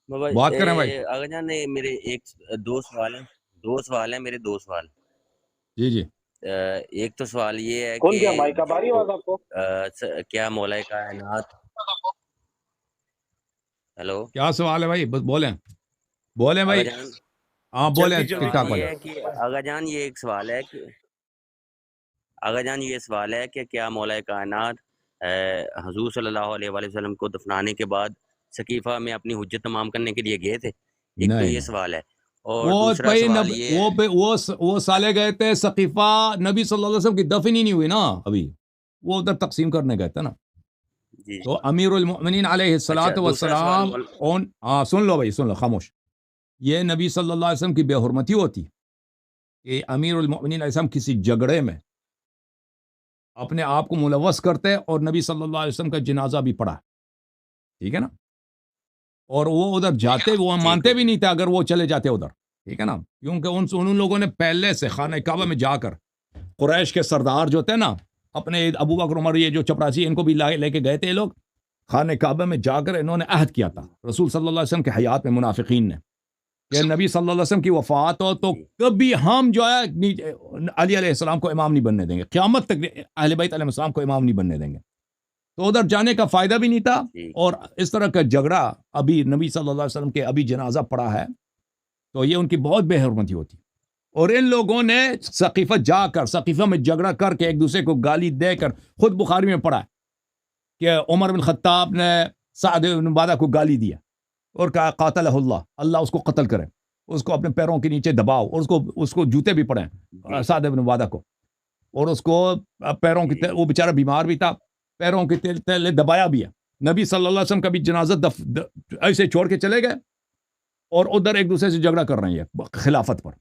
بابا بات کریں بھائی. اگر جان میرے دو سوال ہیں میرے 2 سوال. جی جی ایک تو سوال یہ ہے کون کہ کیا مائک آ رہی ہے آواز آپ کو؟ کیا مولا کائنات. ہیلو کیا سوال ہے بھائی؟ بس بولیں بولیں اگر بھائی. جان ہاں بولیں جلدی ٹھیک جلدی ٹھاک سوال بھائی. یہ ہے کہ اگر جان یہ ایک سوال ہے کہ اگر جان یہ سوال ہے کہ کیا مولا کائنات حضور صلی اللہ علیہ وآلہ وسلم کو دفنانے کے بعد ثقیفہ میں اپنی حجت تمام کرنے کے لیے گئے تھے؟ ایک تو نہیں یہ نہیں سوال ہے. اور وہ دوسرا بھائی سوال یہ ہے وہ سالے گئے تھے ثقیفہ. نبی صلی اللہ علیہ وسلم کی دفن ہی نہیں ہوئی نا ابھی. وہ ادھر تقسیم کرنے گئے تھے نا. جی تو امیر المؤمنین علیہ اچھا الصلوۃ دوسرا سوال والسلام ہاں سن لو بھائی سن لو خاموش. یہ نبی صلی اللہ علیہ وسلم کی بے حرمتی ہوتی کہ امیر المؤمنین علیہ السلام کسی جھگڑے میں اپنے آپ کو ملوث کرتے اور نبی صلی اللہ علیہ وسلم کا جنازہ بھی پڑھا. ٹھیک ہے نا. اور وہ ادھر جاتے وہ ٹھیک مانتے ہو بھی گیا. نہیں تھے اگر وہ چلے جاتے ادھر. ٹھیک ہے نا. کیونکہ ان لوگوں نے پہلے سے خانہ کعبہ میں جا کر قریش کے سردار جو تھے نا اپنے ابو بکر عمر یہ جو چپراسی ان کو بھی لے کے گئے تھے یہ لوگ خانہ کعبہ میں جا کر انہوں نے عہد کیا تھا رسول صلی اللہ علیہ وسلم کے حیات میں منافقین نے کہ نبی صلی اللہ علیہ وسلم کی وفات ہو تو کبھی ہم جو ہے علی علیہ السلام کو امام نہیں بننے دیں گے. قیامت تک اہل بیت علیہ السلام کو امام نہیں بننے دیں گے. تو ادھر جانے کا فائدہ بھی نہیں تھا. اور اس طرح کا جھگڑا ابھی نبی صلی اللہ علیہ وسلم کے ابھی جنازہ پڑا ہے تو یہ ان کی بہت بے حرمتی ہوتی. اور ان لوگوں نے ثقیفہ جا کر ثقیفہ میں جھگڑا کر کے ایک دوسرے کو گالی دے کر خود بخاری میں پڑھا کہ عمر بن خطاب نے سعد بن عبادہ کو گالی دیا اور کہا قاتلہ اللہ اس کو قتل کرے. اس کو اپنے پیروں کے نیچے دباؤ اور اس کو جوتے بھی پڑیں سعد بن عبادہ کو. اور اس کو پیروں کی وہ بیچارہ بیمار بھی تھا پیروں کے تلے دبایا بھی ہے. نبی صلی اللہ علیہ وسلم کا بھی جنازہ ایسے چھوڑ کے چلے گئے اور ادھر ایک دوسرے سے جھگڑا کر رہے ہیں خلافت پر.